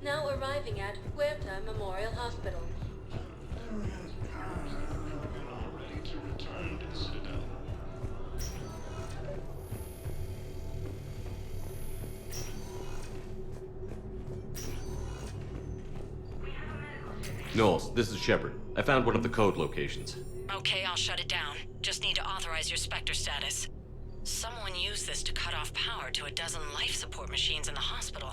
Now arriving at Huerta Memorial Hospital. Ready to return to the Citadel. Knowles, this is Shepard. I found one of the code locations. Okay, I'll shut it down. Just need to authorize your Spectre status. Someone used this to cut off power to a dozen life support machines in the hospital.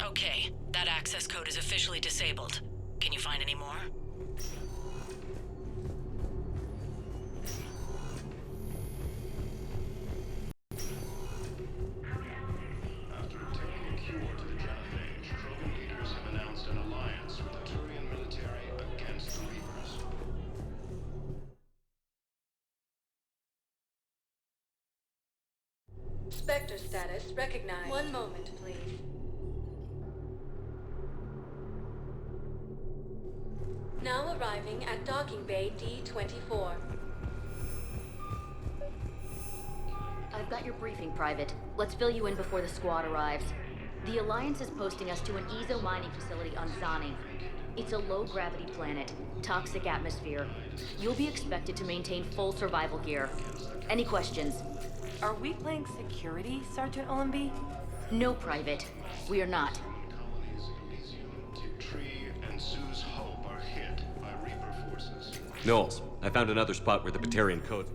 Okay, that access code is officially disabled. Can you find any more? After obtaining a cure to the genophage, Krogan leaders have announced an alliance with the Turian military against the Reapers. Spectre status recognized. One moment, please. Now arriving at Docking Bay D-24. I've got your briefing, Private. Let's fill you in before the squad arrives. The Alliance is posting us to an EZO mining facility on Zani. It's a low-gravity planet, toxic atmosphere. You'll be expected to maintain full survival gear. Any questions? Are we playing security, Sergeant Olenby? No, Private. We are not. Colonies Elysium, Tree, and Zoo's Hope are hit by Reaper forces. Knowles, I found another spot where the Batarian codes...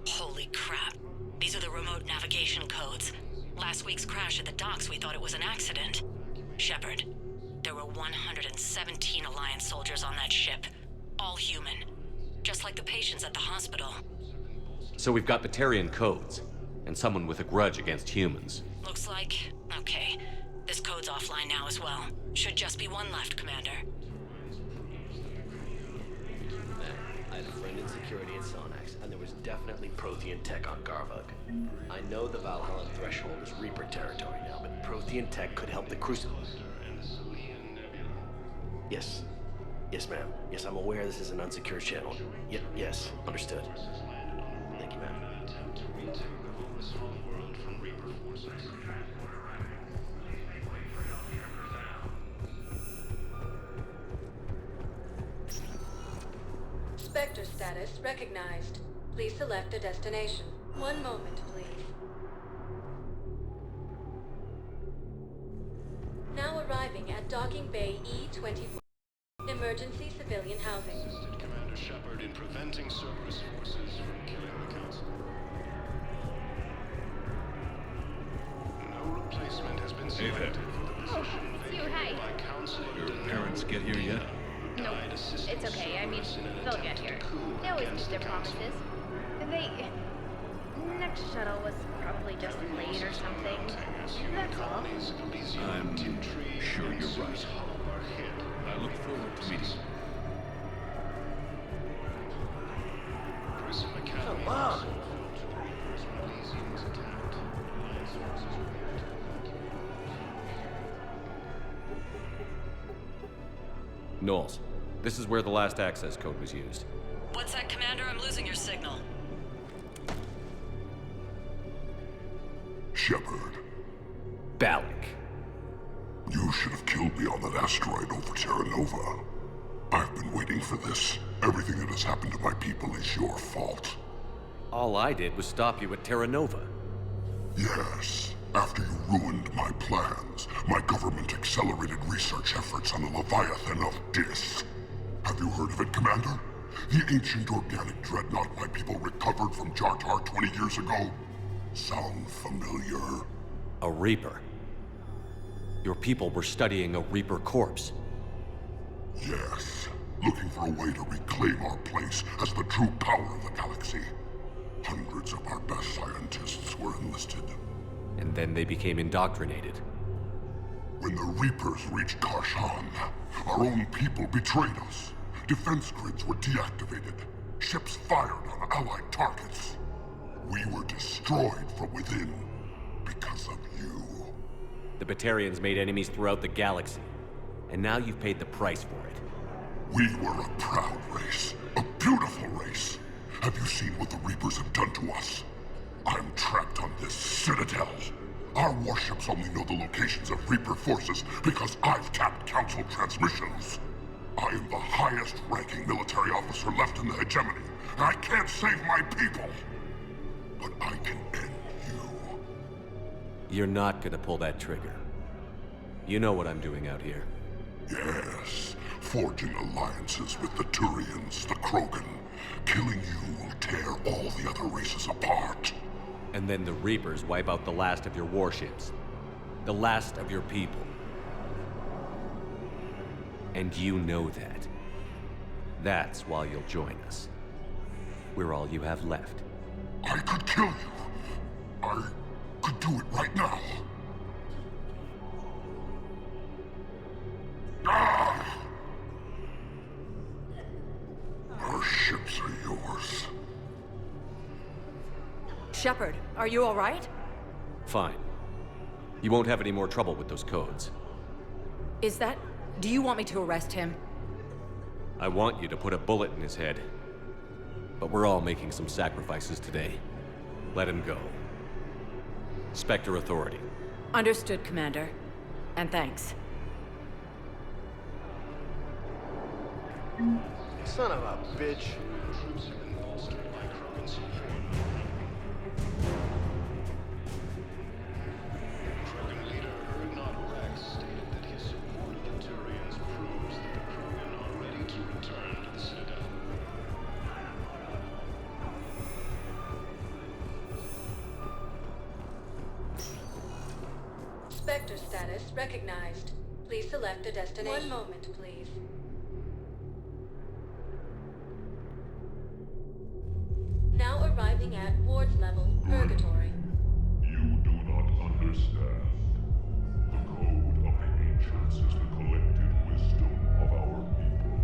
Holy crap. These are the remote navigation codes. Last week's crash at the docks, we thought it was an accident. Shepard, there were 117 Alliance soldiers on that ship. All human. Just like the patients at the hospital. So we've got Batarian codes, and someone with a grudge against humans. Looks like... okay. This code's offline now as well. Should just be one left, Commander. I had a friend in security at Sonax, and there was definitely Prothean tech on Garvug. I know the Valhalla threshold is Reaper territory now, but Prothean tech could help the Crucible. Yes. Yes, ma'am. Yes, I'm aware this is an unsecured channel. Yes, understood. Thank you, ma'am. Attempt to retake the hopeless homeworld from Reaper forces. Spectre status recognized. Please select a destination. One moment, please. Now arriving at Docking Bay E-24. Emergency civilian housing. Assisted Commander Shepard in preventing Cerberus forces from killing the Council. No replacement has been selected for the position vacated by Councilor Your parents get here yet? No, it's okay. I mean, they'll get here. They always keep their promises. Next shuttle was probably just late or something. That's all. I'm sure you're right. I look forward to meeting you. Come on! Knowles, this is where the last access code was used. What's that, Commander? I'm losing your signal. Shepard, Balak. you should have killed me on that asteroid over Terra Nova. I've been waiting for this. Everything that has happened to my people is your fault. All I did was stop you at Terra Nova. Yes, after you ruined my plans, my government accelerated research efforts on the Leviathan of Dis. Have you heard of it, Commander? The ancient organic dreadnought my people recovered from Jartar 20 years ago? Sound familiar? A Reaper. Your people were studying a Reaper corpse. Yes, looking for a way to reclaim our place as the true power of the galaxy. Hundreds of our best scientists were enlisted. And then they became indoctrinated. When the Reapers reached Karshan, our own people betrayed us. Defense grids were deactivated. Ships fired on Allied targets. We were destroyed from within because of you. The Batarians made enemies throughout the galaxy. And now you've paid the price for it. We were a proud race. A beautiful race. Have you seen what the Reapers have done to us? I'm trapped on this citadel. Our warships only know the locations of Reaper forces because I've tapped Council transmissions. I am the highest-ranking military officer left in the hegemony, and I can't save my people. But I can end you. You're not gonna pull that trigger. You know what I'm doing out here. Yes, forging alliances with the Turians, the Krogan. Killing you will tear all the other races apart. And then the Reapers wipe out the last of your warships. The last of your people. And you know that. That's why you'll join us. We're all you have left. I could kill you. I could do it right now. Ah! Our ships are yours. Shepard, are you all right? Fine. You won't have any more trouble with those codes. Is that... Do you want me to arrest him? I want you to put a bullet in his head. But we're all making some sacrifices today. Let him go. Spectre Authority. Understood, Commander. And thanks. Son of a bitch. Troops have been bolstered by Krogan support. Krogan leader Erdnot Rex stated that his support of the Turians proves that the Krogan are ready to return to the Citadel. Spectre status recognized. Please select a destination. One moment, please. Now arriving at Ward's level, Purgatory. You do not understand. The code of the ancients is the collected wisdom of our people.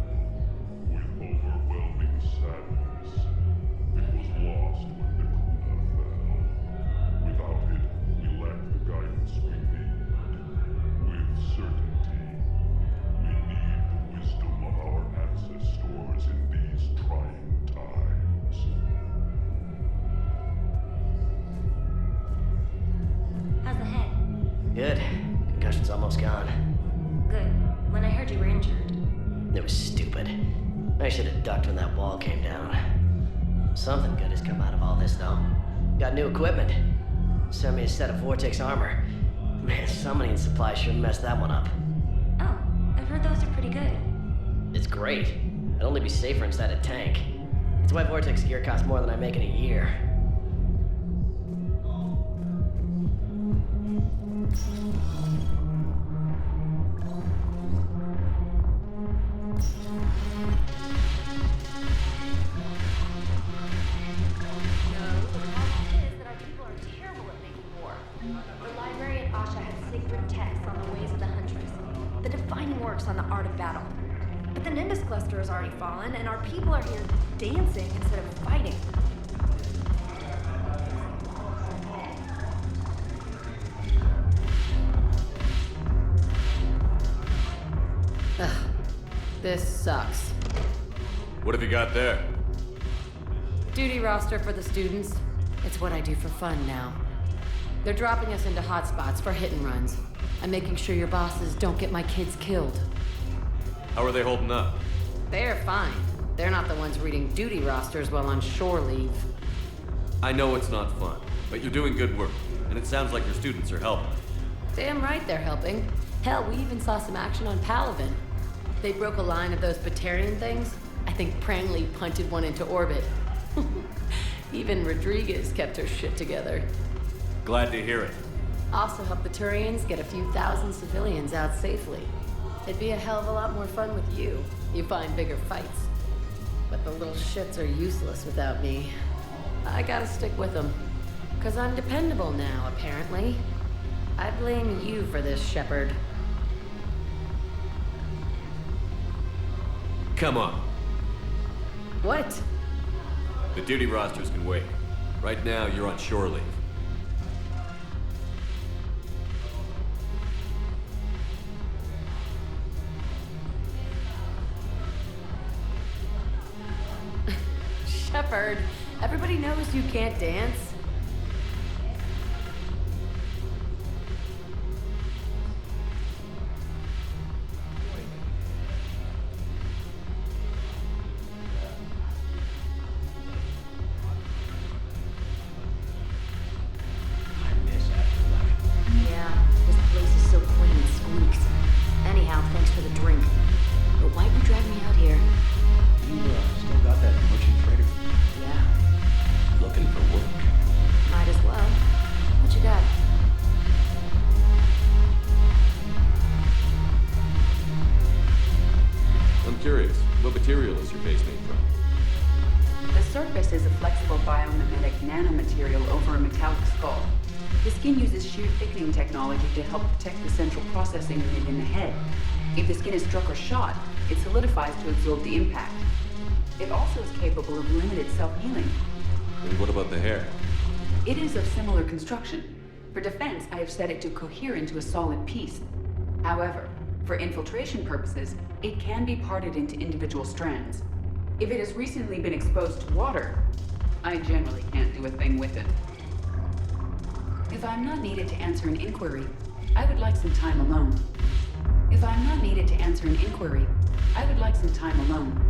With overwhelming sadness, it was lost when the Kuna fell. Without it, we lack the guidance we need. With certainty, we need the wisdom of our ancestors in these trying times. How's the head? Good. Concussion's almost gone. Good. When I heard you were injured. It was stupid. I should have ducked when that wall came down. Something good has come out of all this, though. Got new equipment. Sent me a set of Vortex armor. Man, summoning supply sure messed that one up. Oh, I've heard those are pretty good. It's great. I'd only be safer inside a tank. That's why Vortex gear costs more than I make in a year. On the art of battle. But the Nimbus cluster has already fallen, and our people are here dancing instead of fighting. Ugh. This sucks. What have you got there? Duty roster for the students. It's what I do for fun now. They're dropping us into hotspots for hit and runs. I'm making sure your bosses don't get my kids killed. How are they holding up? They're fine. They're not the ones reading duty rosters while on shore leave. I know it's not fun, but you're doing good work, and it sounds like your students are helping. Damn right they're helping. Hell, we even saw some action on Palaven. They broke a line of those Batarian things. I think Prangley punted one into orbit. Even Rodriguez kept her shit together. Glad to hear it. Also helped the Turians get a few thousand civilians out safely. It'd be a hell of a lot more fun with you. You find bigger fights. But the little shits are useless without me. I gotta stick with them. 'Cause I'm dependable now, apparently. I blame you for this, Shepard. Come on. What? The duty rosters can wait. Right now, you're on shore leave. Shepard, everybody knows you can't dance. processes a flexible biomimetic nanomaterial over a metallic skull. The skin uses shear thickening technology to help protect the central processing unit in the head. If the skin is struck or shot, it solidifies to absorb the impact. It also is capable of limited self-healing. And what about the hair? It is of similar construction. For defense, I have set it to cohere into a solid piece. However, for infiltration purposes, it can be parted into individual strands. If it has recently been exposed to water, I generally can't do a thing with it. If I'm not needed to answer an inquiry, I would like some time alone. If I'm not needed to answer an inquiry, I would like some time alone.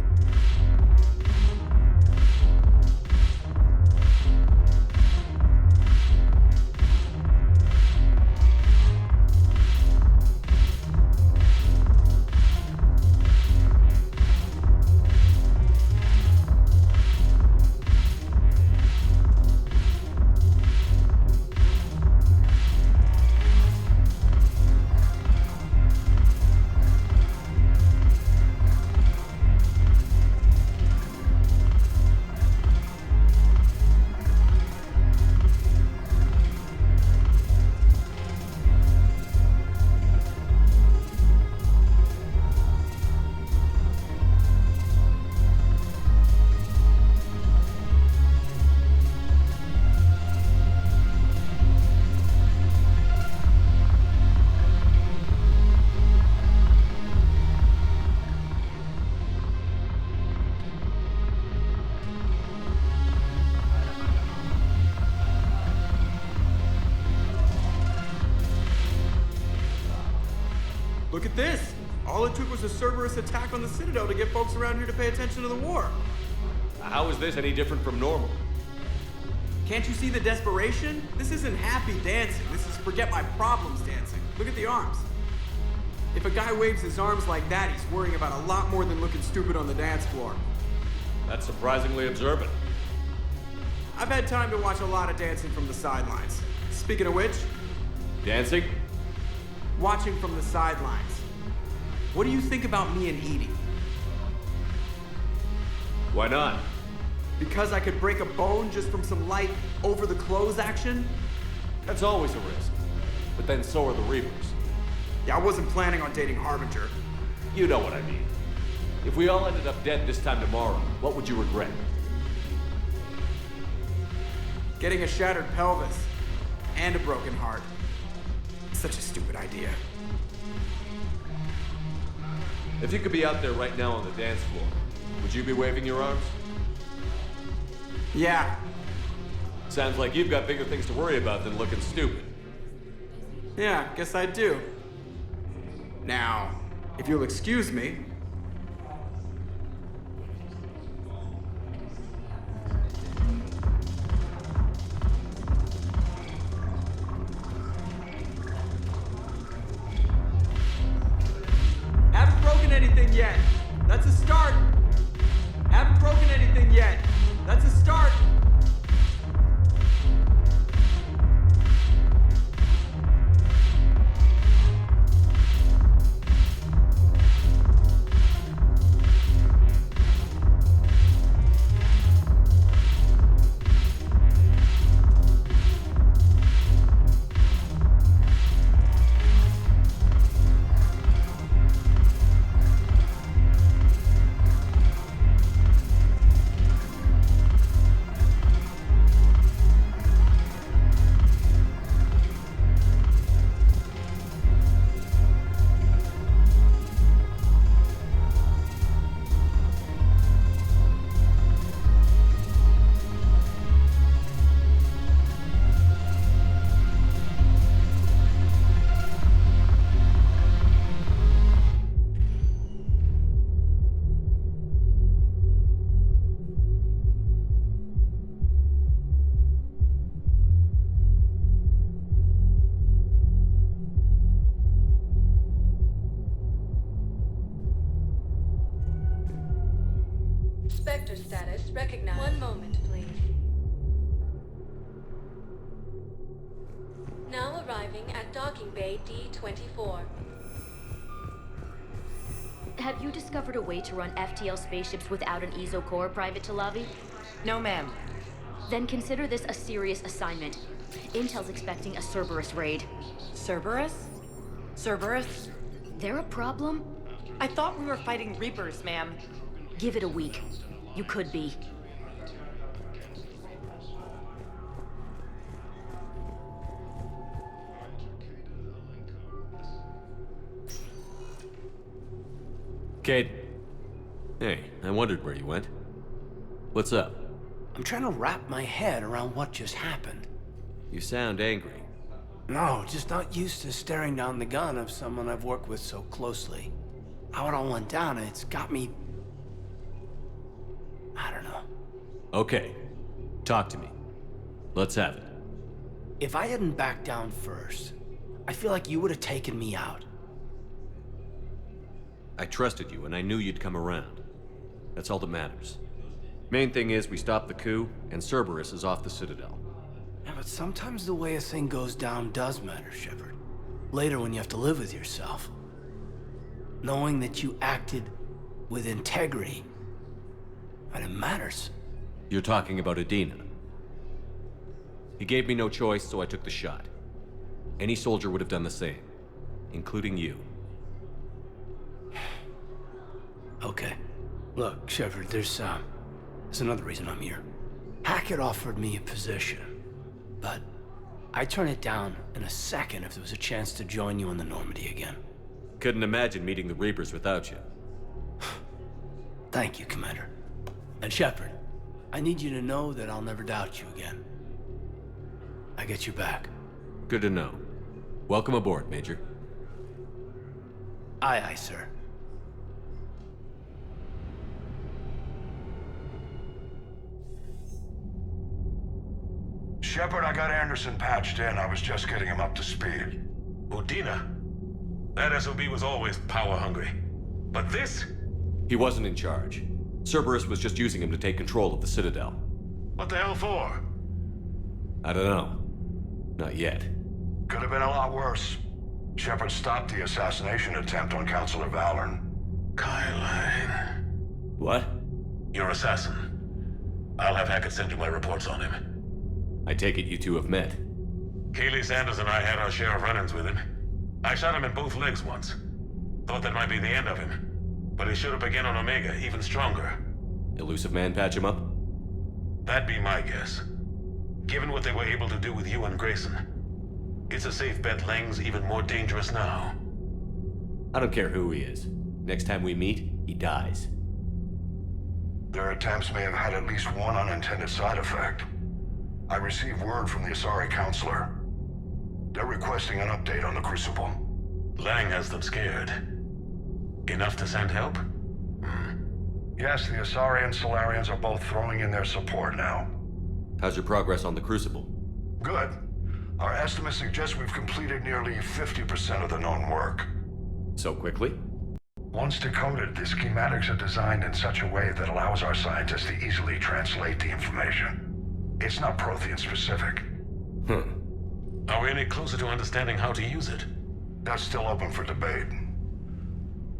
Look at this! All it took was a Cerberus attack on the Citadel to get folks around here to pay attention to the war. How is this any different from normal? Can't you see the desperation? This isn't happy dancing. This is forget my problems dancing. Look at the arms. If a guy waves his arms like that, he's worrying about a lot more than looking stupid on the dance floor. That's surprisingly observant. I've had time to watch a lot of dancing from the sidelines. Speaking of which... Dancing? Watching from the sidelines. What do you think about me and Edie? Why not? Because I could break a bone just from some light over-the-clothes action? That's always a risk. But then so are the Reapers. Yeah, I wasn't planning on dating Harbinger. You know what I mean. If we all ended up dead this time tomorrow, what would you regret? Getting a shattered pelvis. And a broken heart. Such a stupid idea. If you could be out there right now on the dance floor, would you be waving your arms? Yeah. Sounds like you've got bigger things to worry about than looking stupid. Yeah, guess I do. Now, if you'll excuse me... Haven't broken anything yet. That's a start. Haven't broken anything yet. That's a start. Spectre status recognized. One moment, please. Now arriving at docking bay D-24. Have you discovered a way to run FTL spaceships without an ESO core, Private Talavi? No, ma'am. Then consider this a serious assignment. Intel's expecting a Cerberus raid. Cerberus? Cerberus? They're a problem? I thought we were fighting Reapers, ma'am. Give it a week. You could be. Cade. Hey, I wondered where you went. What's up? I'm trying to wrap my head around what just happened. You sound angry. No, just not used to staring down the gun of someone I've worked with so closely. How it all went down, it's got me... I don't know. Okay. Talk to me. Let's have it. If I hadn't backed down first, I feel like you would have taken me out. I trusted you, and I knew you'd come around. That's all that matters. Main thing is we stopped the coup, and Cerberus is off the Citadel. Yeah, but sometimes the way a thing goes down does matter, Shepard. Later when you have to live with yourself. Knowing that you acted with integrity, and it matters. You're talking about Adina. He gave me no choice, so I took the shot. Any soldier would have done the same, including you. Okay. Look, Shepard, there's another reason I'm here. Hackett offered me a position, but I'd turn it down in a second if there was a chance to join you in the Normandy again. Couldn't imagine meeting the Reapers without you. Thank you, Commander. And Shepard, I need you to know that I'll never doubt you again. I get your back. Good to know. Welcome aboard, Major. Aye, aye, sir. Shepard, I got Anderson patched in. I was just getting him up to speed. Udina? That SOB was always power-hungry. But this? He wasn't in charge. Cerberus was just using him to take control of the Citadel. What the hell for? I don't know. Not yet. Could have been a lot worse. Shepard stopped the assassination attempt on Councilor Valorn. Kyle. What? Your assassin. I'll have Hackett send you my reports on him. I take it you two have met. Keeley Sanders and I had our share of run-ins with him. I shot him in both legs once. Thought that might be the end of him. But he showed up again on Omega, even stronger. Elusive Man patch him up? That'd be my guess. Given what they were able to do with you and Grayson, it's a safe bet Lang's even more dangerous now. I don't care who he is. Next time we meet, he dies. Their attempts may have had at least one unintended side effect. I received word from the Asari Counselor. They're requesting an update on the Crucible. Lang has them scared. Enough to send help? Yes, the Asari and Solarians are both throwing in their support now. How's your progress on the Crucible? Good. Our estimates suggest we've completed nearly 50% of the known work. So quickly? Once decoded, the schematics are designed in such a way that allows our scientists to easily translate the information. It's not Prothean specific. Are we any closer to understanding how to use it? That's still open for debate.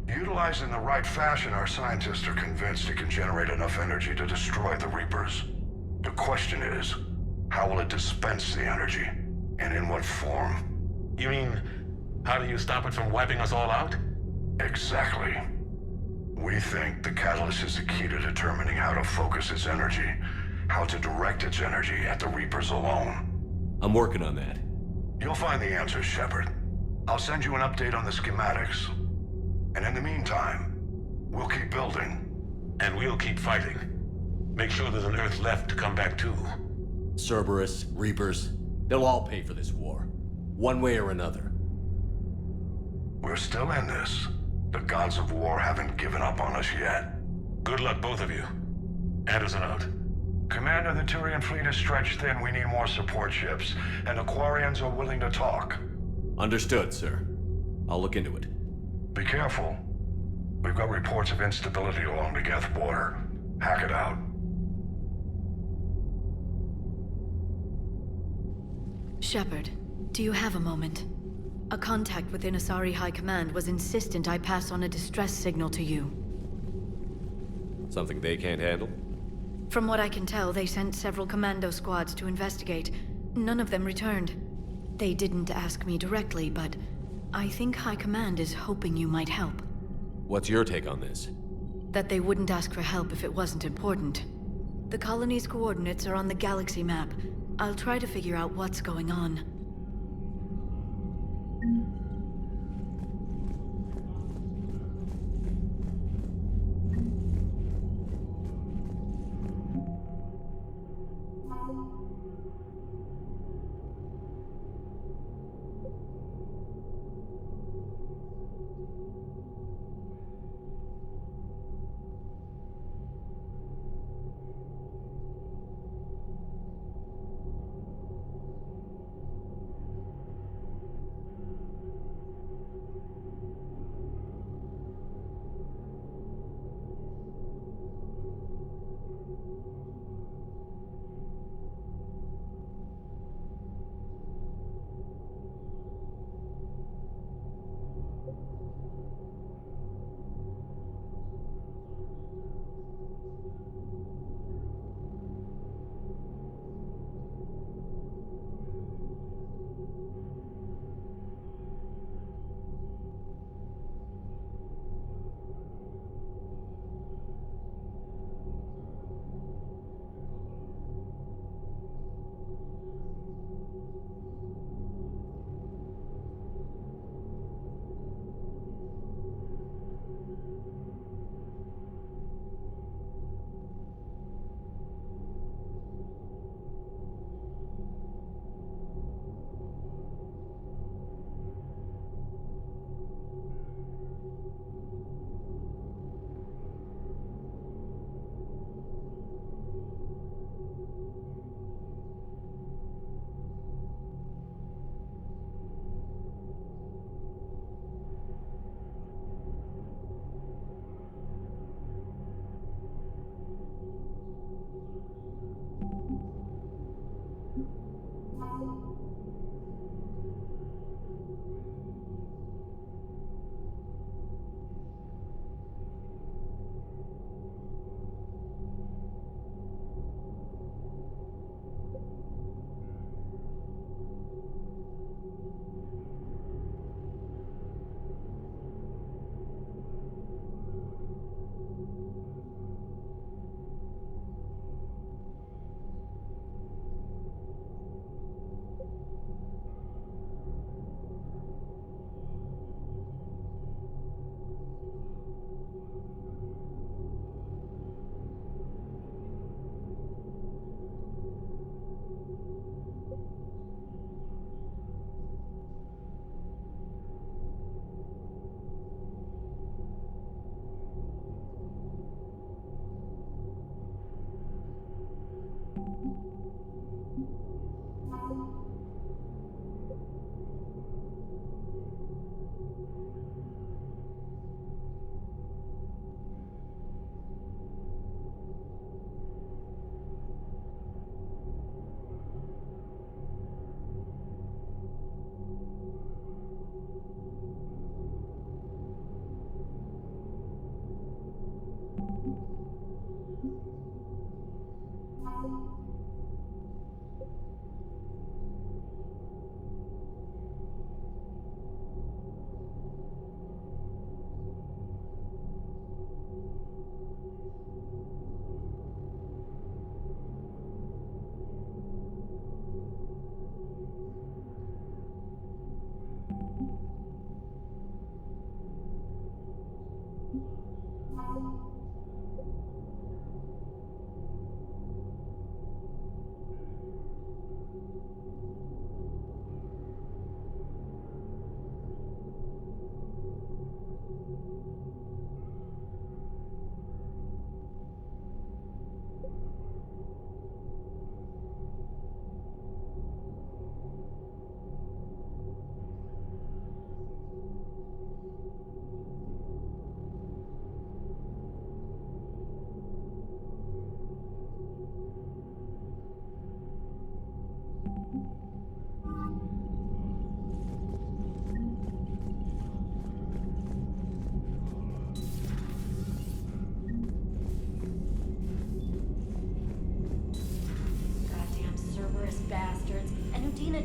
Utilized in the right fashion, our scientists are convinced it can generate enough energy to destroy the Reapers. The question is, how will it dispense the energy? And in what form? You mean, how do you stop it from wiping us all out? Exactly. We think the catalyst is the key to determining how to focus its energy, how to direct its energy at the Reapers alone. I'm working on that. You'll find the answers, Shepard. I'll send you an update on the schematics. And in the meantime, we'll keep building. And we'll keep fighting. Make sure there's an Earth left to come back to. Cerberus, Reapers, they'll all pay for this war. One way or another. We're still in this. The gods of war haven't given up on us yet. Good luck, both of you. Anderson out. Commander, the Turian fleet is stretched thin. We need more support ships. And the Quarians are willing to talk. Understood, sir. I'll look into it. Be careful. We've got reports of instability along the Geth border. Hack it out. Shepard, do you have a moment? A contact within Asari High Command was insistent I pass on a distress signal to you. Something they can't handle? From what I can tell, they sent several commando squads to investigate. None of them returned. They didn't ask me directly, but I think High Command is hoping you might help. What's your take on this? That they wouldn't ask for help if it wasn't important. The colony's coordinates are on the galaxy map. I'll try to figure out what's going on.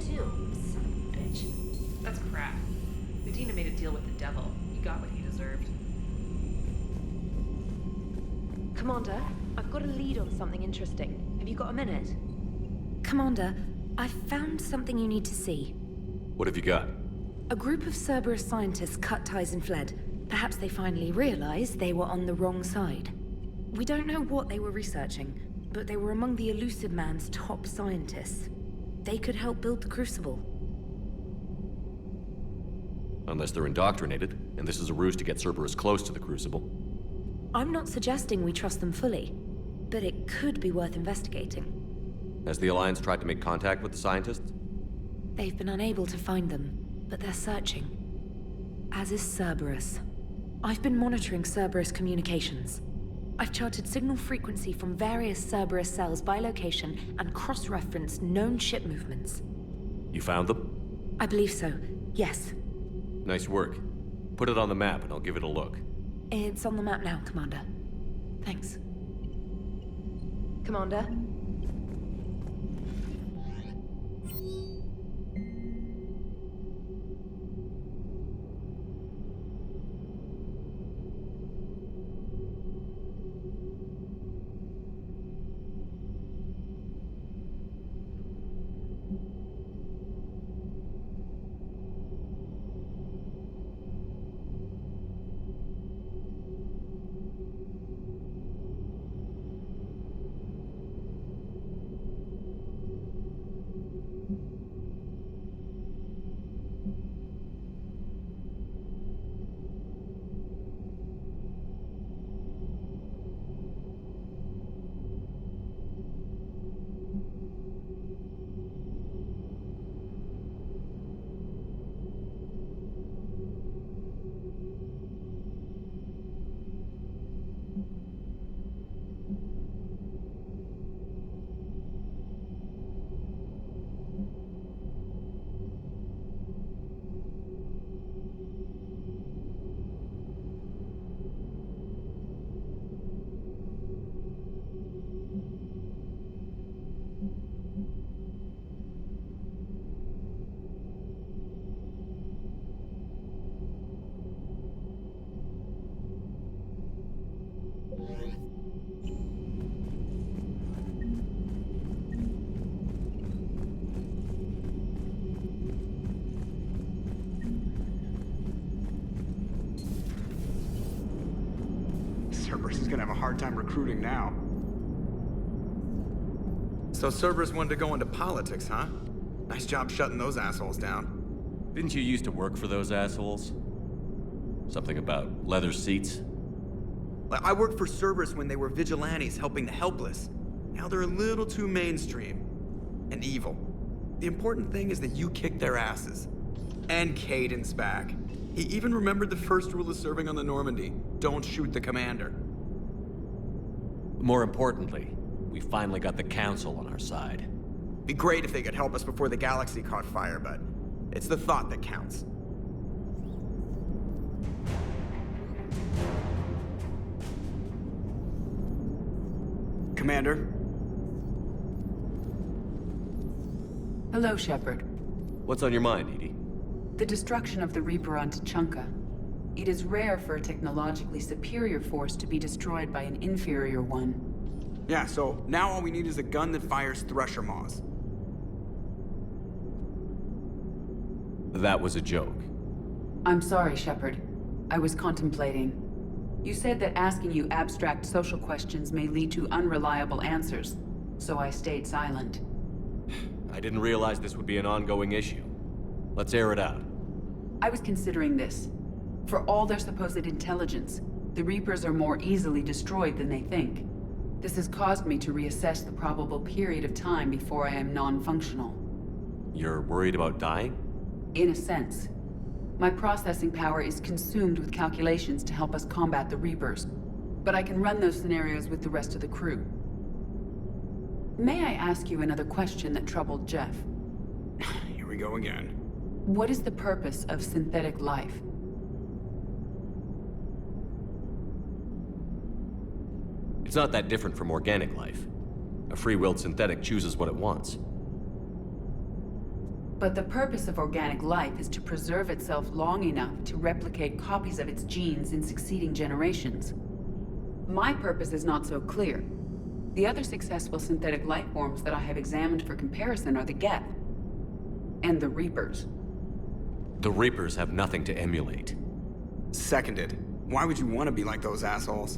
too. Son of a bitch. That's crap. Medina made a deal with the devil. He got what he deserved. Commander, I've got a lead on something interesting. Have you got a minute? Commander, I've found something you need to see. What have you got? A group of Cerberus scientists cut ties and fled. Perhaps they finally realized they were on the wrong side. We don't know what they were researching, but they were among the Elusive Man's top scientists. They could help build the Crucible. Unless they're indoctrinated, and this is a ruse to get Cerberus close to the Crucible. I'm not suggesting we trust them fully, but it could be worth investigating. Has the Alliance tried to make contact with the scientists? They've been unable to find them, but they're searching. As is Cerberus. I've been monitoring Cerberus communications. I've charted signal frequency from various Cerberus cells by location and cross-referenced known ship movements. You found them? I believe so, yes. Nice work. Put it on the map and I'll give it a look. It's on the map now, Commander. Thanks. Commander? Cerberus is gonna have a hard time recruiting now. So Cerberus wanted to go into politics, huh? Nice job shutting those assholes down. Didn't you used to work for those assholes? Something about leather seats? I worked for Cerberus when they were vigilantes helping the helpless. Now they're a little too mainstream. And evil. The important thing is that you kicked their asses. And Caden's back. He even remembered the first rule of serving on the Normandy. Don't shoot the commander. More importantly, we finally got the Council on our side. Be great if they could help us before the galaxy caught fire, but it's the thought that counts. Commander? Hello, Shepard. What's on your mind, Edie? The destruction of the Reaper on Tuchanka. It is rare for a technologically superior force to be destroyed by an inferior one. Yeah, so now all we need is a gun that fires Thresher Maws. That was a joke. I'm sorry, Shepard. I was contemplating. You said that asking you abstract social questions may lead to unreliable answers, so I stayed silent. I didn't realize this would be an ongoing issue. Let's air it out. I was considering this. For all their supposed intelligence, the Reapers are more easily destroyed than they think. This has caused me to reassess the probable period of time before I am non-functional. You're worried about dying? In a sense. My processing power is consumed with calculations to help us combat the Reapers, but I can run those scenarios with the rest of the crew. May I ask you another question that troubled Jeff? Here we go again. What is the purpose of synthetic life? It's not that different from organic life. A free-willed synthetic chooses what it wants. But the purpose of organic life is to preserve itself long enough to replicate copies of its genes in succeeding generations. My purpose is not so clear. The other successful synthetic life forms that I have examined for comparison are the Geth and the Reapers. The Reapers have nothing to emulate. Seconded. Why would you want to be like those assholes?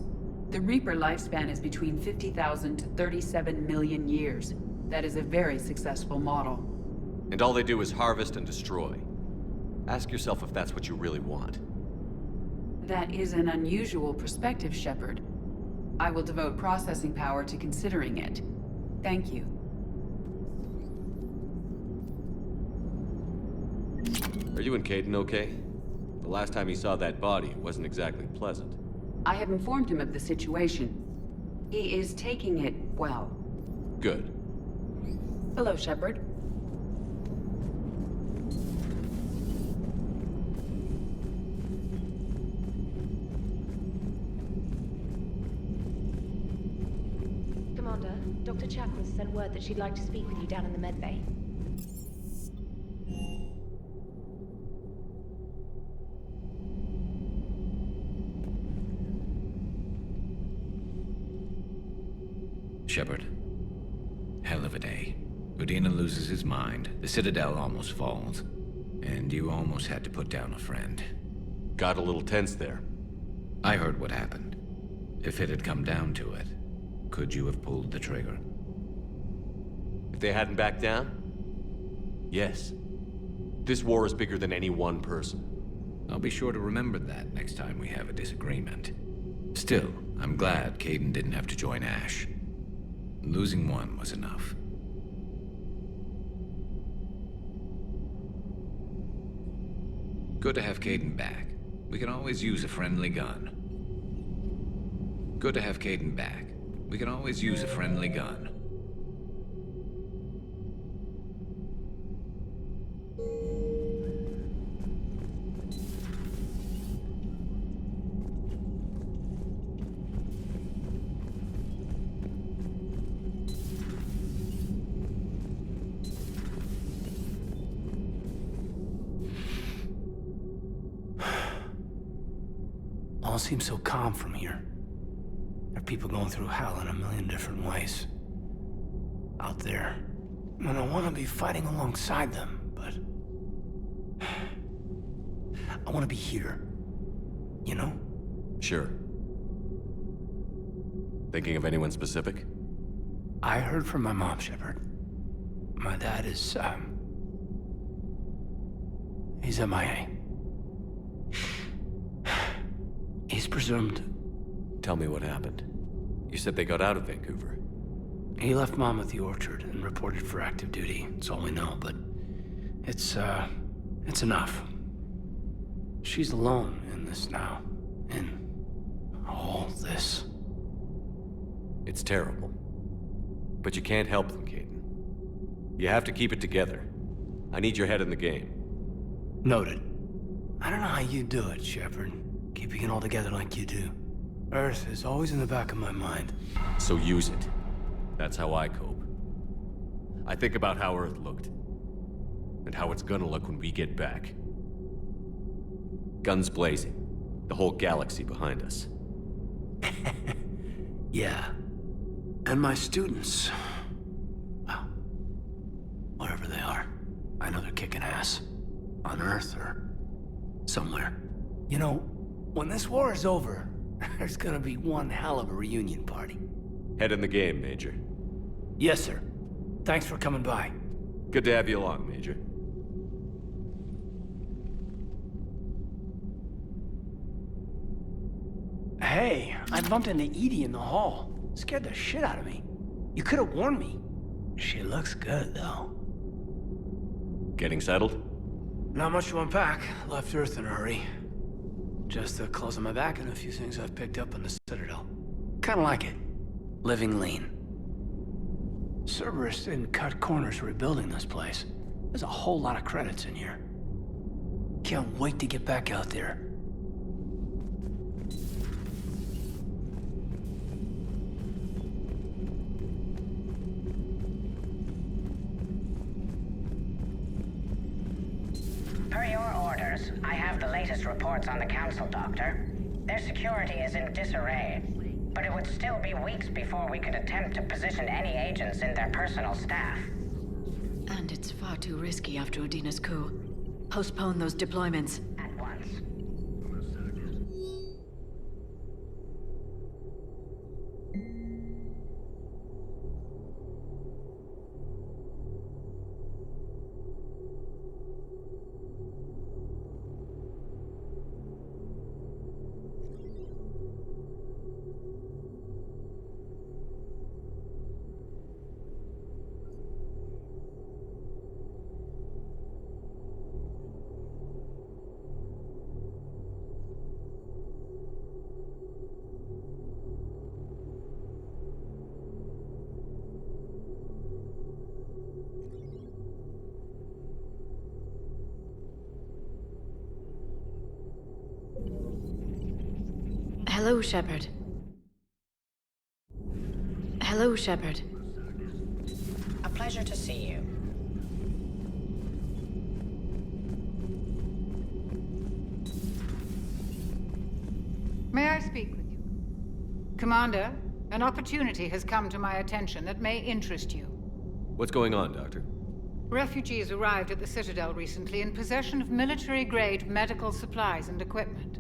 The Reaper lifespan is between 50,000 to 37 million years. That is a very successful model. And all they do is harvest and destroy. Ask yourself if that's what you really want. That is an unusual perspective, Shepard. I will devote processing power to considering it. Thank you. Are you and Caden okay? The last time he saw that body, it wasn't exactly pleasant. I have informed him of the situation. He is taking it well. Good. Hello, Shepard. Commander, Dr. Chakras sent word that she'd like to speak with you down in the med bay. Shepard. Hell of a day. Udina loses his mind, the Citadel almost falls, and you almost had to put down a friend. Got a little tense there. I heard what happened. If it had come down to it, could you have pulled the trigger? If they hadn't backed down? Yes. This war is bigger than any one person. I'll be sure to remember that next time we have a disagreement. Still, I'm glad Caden didn't have to join Ash. Losing one was enough. Good to have Caden back. We can always use a friendly gun. Good to have Caden back. We can always use a friendly gun. All seems so calm from here. There are people going through hell in a million different ways. Out there. And I want to be fighting alongside them, but... I want to be here. You know? Sure. Thinking of anyone specific? I heard from my mom, Shepard. My dad is, he's MIA. He's presumed. Tell me what happened. You said they got out of Vancouver. He left Mom at the orchard and reported for active duty. That's all we know, but it's enough. She's alone in this now. In all this. It's terrible. But you can't help them, Caden. You have to keep it together. I need your head in the game. Noted. I don't know how you do it, Shepard. Keeping it all together like you do. Earth is always in the back of my mind. So use it. That's how I cope. I think about how Earth looked. And how it's gonna look when we get back. Guns blazing. The whole galaxy behind us. Yeah. And my students. Well, wherever they are. I know they're kicking ass. On Earth or somewhere. You know, when this war is over, there's gonna be one hell of a reunion party. Head in the game, Major. Yes, sir. Thanks for coming by. Good to have you along, Major. Hey, I bumped into Edie in the hall. Scared the shit out of me. You could have warned me. She looks good, though. Getting settled? Not much to unpack. Left Earth in a hurry. Just the clothes on my back and a few things I've picked up on the Citadel. Kinda like it. Living lean. Cerberus didn't cut corners rebuilding this place. There's a whole lot of credits in here. Can't wait to get back out there. latest reports on the Council, Doctor. Their security is in disarray, but it would still be weeks before we could attempt to position any agents in their personal staff. And it's far too risky after Udina's coup. Postpone those deployments. At once. Hello, Shepard. Hello, Shepard. A pleasure to see you. May I speak with you? Commander, an opportunity has come to my attention that may interest you. What's going on, Doctor? Refugees arrived at the Citadel recently in possession of military-grade medical supplies and equipment.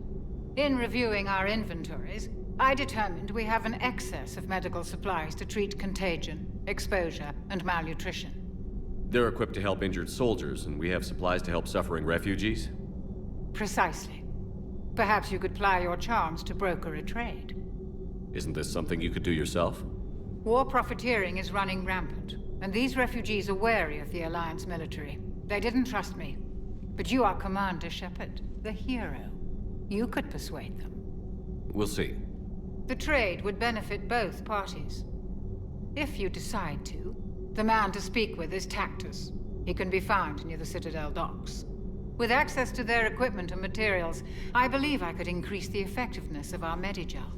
In reviewing our inventories, I determined we have an excess of medical supplies to treat contagion, exposure, and malnutrition. They're equipped to help injured soldiers, and we have supplies to help suffering refugees? Precisely. Perhaps you could ply your charms to broker a trade. Isn't this something you could do yourself? War profiteering is running rampant, and these refugees are wary of the Alliance military. They didn't trust me. But you are Commander Shepard, the hero. You could persuade them. We'll see. The trade would benefit both parties. If you decide to, the man to speak with is Tactus. He can be found near the Citadel docks. With access to their equipment and materials, I believe I could increase the effectiveness of our Medigel.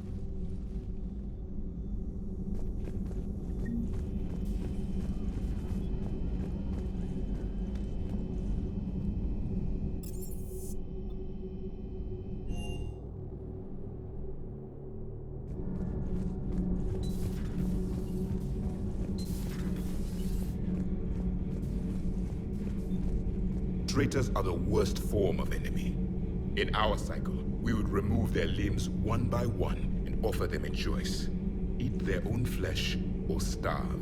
Traitors are the worst form of enemy. In our cycle, we would remove their limbs one by one and offer them a choice. Eat their own flesh or starve.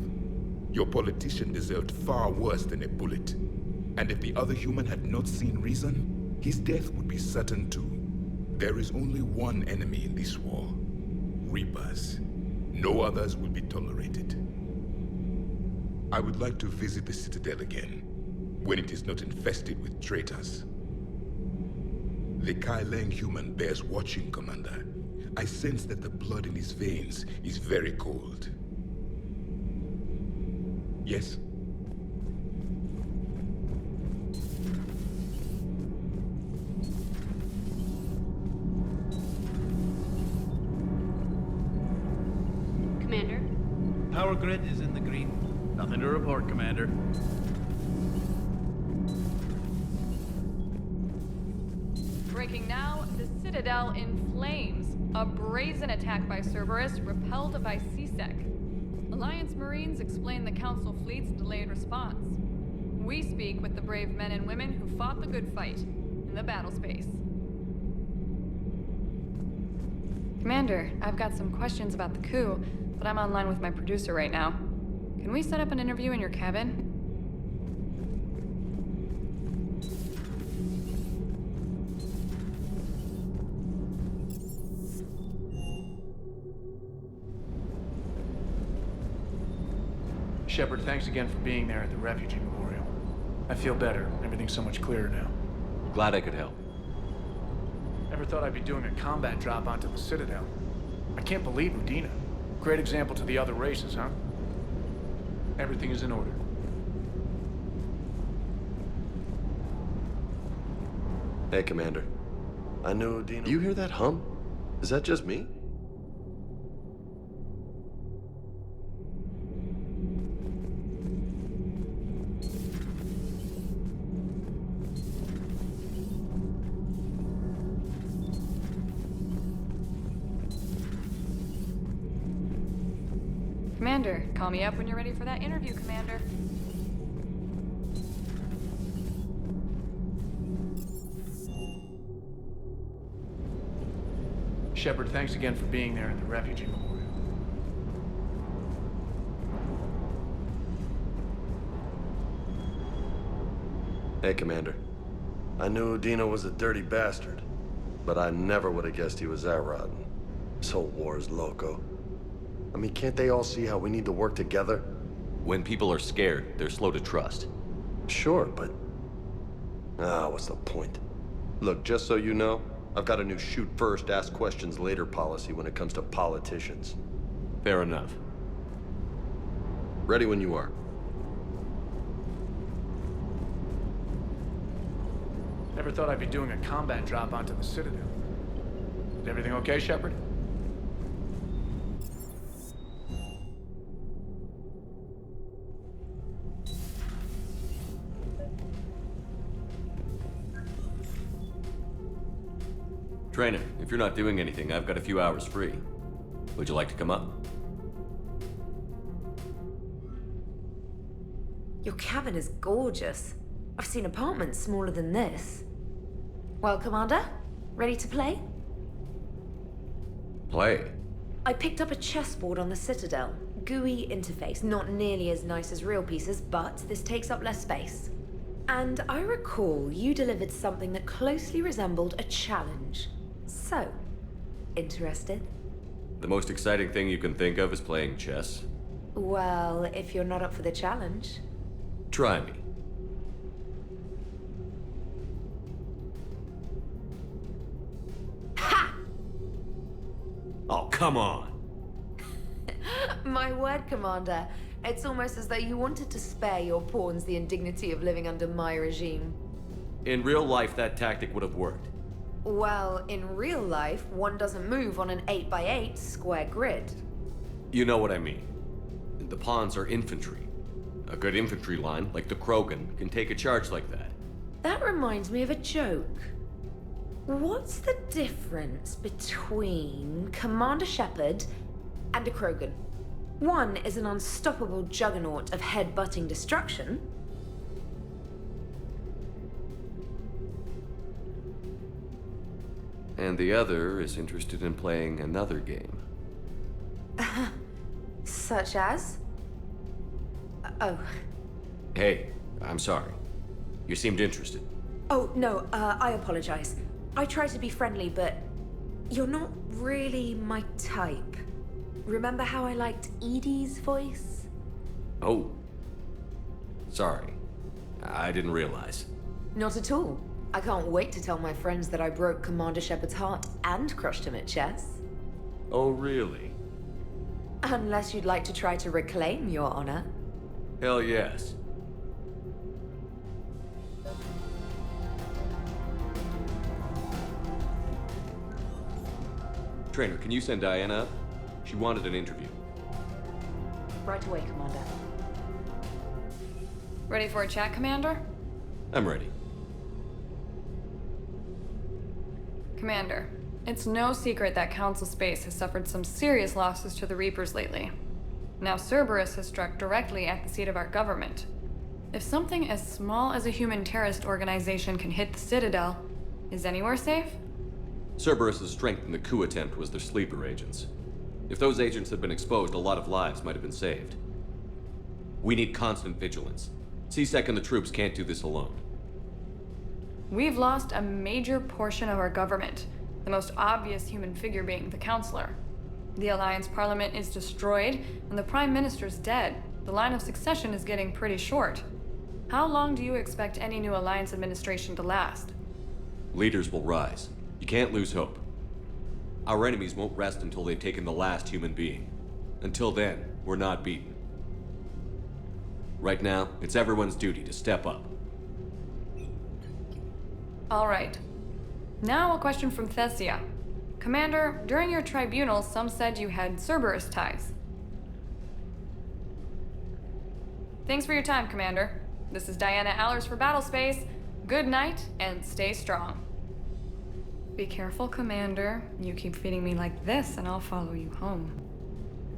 Your politician deserved far worse than a bullet. And if the other human had not seen reason, his death would be certain too. There is only one enemy in this war. Reapers. No others will be tolerated. I would like to visit the Citadel again, when it is not infested with traitors. The Kai Leng human bears watching, Commander. I sense that the blood in his veins is very cold. Yes? Commander? Power grid is in the green. Nothing to report, Commander. Breaking now, the Citadel in flames. A brazen attack by Cerberus repelled by CSEC. Alliance Marines explain the Council fleet's delayed response. We speak with the brave men and women who fought the good fight in the battle space. Commander, I've got some questions about the coup, but I'm online with my producer right now. Can we set up an interview in your cabin? Shepard, thanks again for being there at the Refugee Memorial. I feel better. Everything's so much clearer now. Glad I could help. Never thought I'd be doing a combat drop onto the Citadel. I can't believe Udina. Great example to the other races, huh? Everything is in order. Hey, Commander. I know Udina. Do you hear that hum? Is that just me? Commander, call me up when you're ready for that interview, Commander. Shepard, thanks again for being there at the refugee memorial. Hey, Commander. I knew Udina was a dirty bastard, but I never would have guessed he was that rotten. This whole war is loco. I mean, can't they all see how we need to work together? When people are scared, they're slow to trust. Sure, but... what's the point? Look, just so you know, I've got a new shoot first, ask questions later policy when it comes to politicians. Fair enough. Ready when you are. Never thought I'd be doing a combat drop onto the Citadel. Is everything okay, Shepard? Trainer, if you're not doing anything, I've got a few hours free. Would you like to come up? Your cabin is gorgeous. I've seen apartments smaller than this. Well, Commander, ready to play? Play? I picked up a chessboard on the Citadel. GUI interface, not nearly as nice as real pieces, but this takes up less space. And I recall you delivered something that closely resembled a challenge. So, interested? The most exciting thing you can think of is playing chess. Well, if you're not up for the challenge. Try me. Ha! Oh, come on! My word, Commander. It's almost as though you wanted to spare your pawns the indignity of living under my regime. In real life, that tactic would have worked. Well, in real life, one doesn't move on an 8x8 square grid. You know what I mean. The pawns are infantry. A good infantry line, like the Krogan, can take a charge like that. That reminds me of a joke. What's the difference between Commander Shepard and a Krogan? One is an unstoppable juggernaut of head-butting destruction. And the other is interested in playing another game. Such as? Oh. Hey, I'm sorry. You seemed interested. Oh, no, I apologize. I try to be friendly, but you're not really my type. Remember how I liked Edie's voice? Oh. Sorry. I didn't realize. Not at all. I can't wait to tell my friends that I broke Commander Shepard's heart and crushed him at chess. Oh, really? Unless you'd like to try to reclaim your honor. Hell yes. Trainer, can you send Diana up? She wanted an interview. Right away, Commander. Ready for a chat, Commander? I'm ready. Commander, it's no secret that Council Space has suffered some serious losses to the Reapers lately. Now Cerberus has struck directly at the seat of our government. If something as small as a human terrorist organization can hit the Citadel, is anywhere safe? Cerberus' strength in the coup attempt was their sleeper agents. If those agents had been exposed, a lot of lives might have been saved. We need constant vigilance. C-Sec and the troops can't do this alone. We've lost a major portion of our government, the most obvious human figure being the Counselor. The Alliance Parliament is destroyed, and the Prime Minister's dead. The line of succession is getting pretty short. How long do you expect any new Alliance administration to last? Leaders will rise. You can't lose hope. Our enemies won't rest until they've taken the last human being. Until then, we're not beaten. Right now, it's everyone's duty to step up. All right. Now a question from Thessia. Commander, during your tribunal, some said you had Cerberus ties. Thanks for your time, Commander. This is Diana Allers for Battlespace. Good night, and stay strong. Be careful, Commander. You keep feeding me like this, and I'll follow you home.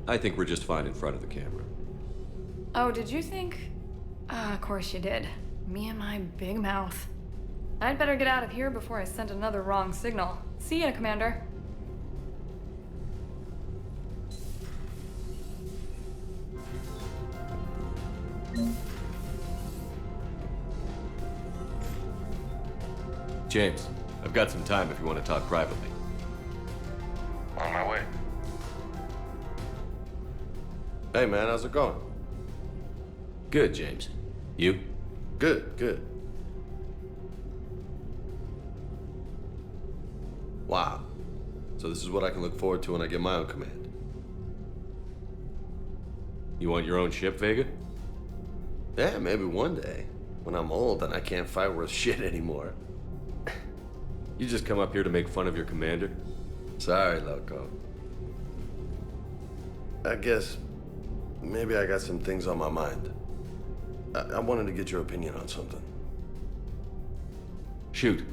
I think we're just fine in front of the camera. Oh, did you think? Of course you did. Me and my big mouth. I'd better get out of here before I send another wrong signal. See ya, Commander. James, I've got some time if you want to talk privately. On my way. Hey man, how's it going? Good, James. You? Good, good. Wow. So this is what I can look forward to when I get my own command. You want your own ship, Vega? Yeah, maybe one day. When I'm old and I can't fight worth shit anymore. You just come up here to make fun of your commander? Sorry, Loco. I guess maybe I got some things on my mind. I wanted to get your opinion on something. Shoot.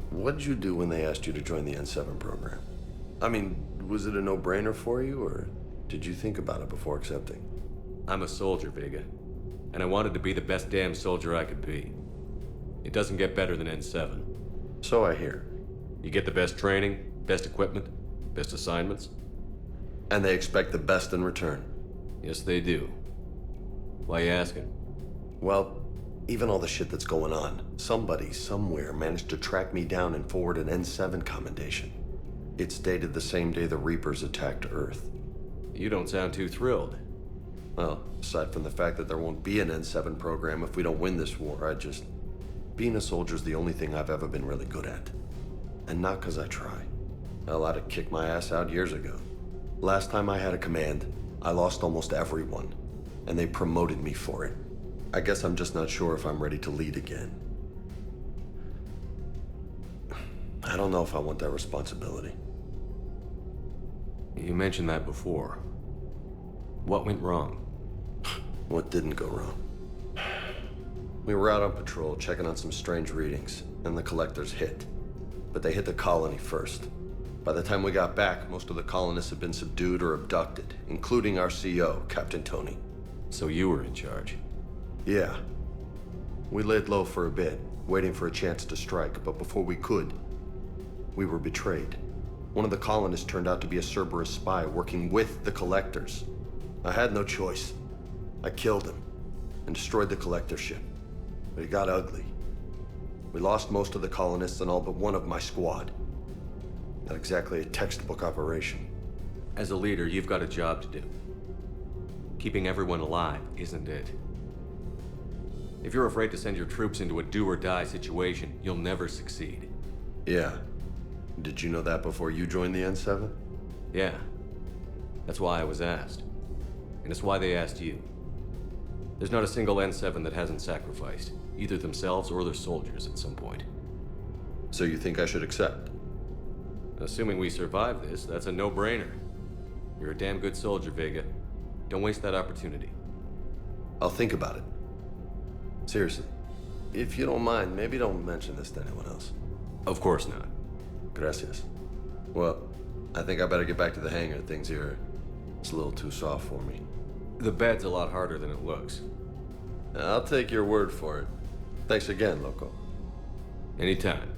What did you do when they asked you to join the N7 program? I mean, was it a no-brainer for you, or did you think about it before accepting? I'm a soldier, Vega. And I wanted to be the best damn soldier I could be. It doesn't get better than N7. So I hear. You get the best training, best equipment, best assignments. And they expect the best in return. Yes, they do. Why you asking? Well, even all the shit that's going on, somebody somewhere managed to track me down and forward an N7 commendation. It's dated the same day the Reapers attacked Earth. You don't sound too thrilled. Well, aside from the fact that there won't be an N7 program if we don't win this war, being a soldier's the only thing I've ever been really good at. And not because I try. Hell, I'd have kicked my ass out years ago. Last time I had a command, I lost almost everyone, and they promoted me for it. I guess I'm just not sure if I'm ready to lead again. I don't know if I want that responsibility. You mentioned that before. What went wrong? What didn't go wrong? We were out on patrol, checking on some strange readings, and the collectors hit. But they hit the colony first. By the time we got back, most of the colonists had been subdued or abducted, including our CO, Captain Tony. So you were in charge? Yeah. We laid low for a bit, waiting for a chance to strike, but before we could, we were betrayed. One of the colonists turned out to be a Cerberus spy working with the collectors. I had no choice. I killed him and destroyed the collector ship. But it got ugly. We lost most of the colonists and all but one of my squad. Not exactly a textbook operation. As a leader, you've got a job to do. Keeping everyone alive isn't it. If you're afraid to send your troops into a do-or-die situation, you'll never succeed. Yeah. Did you know that before you joined the N7? Yeah. That's why I was asked. And it's why they asked you. There's not a single N7 that hasn't sacrificed, either themselves or their soldiers at some point. So you think I should accept? Assuming we survive this, that's a no-brainer. You're a damn good soldier, Vega. Don't waste that opportunity. I'll think about it. Seriously. If you don't mind, maybe don't mention this to anyone else. Of course not. Gracias. Well, I think I better get back to the hangar. Things here, it's a little too soft for me. The bed's a lot harder than it looks. I'll take your word for it. Thanks again, Loco. Anytime.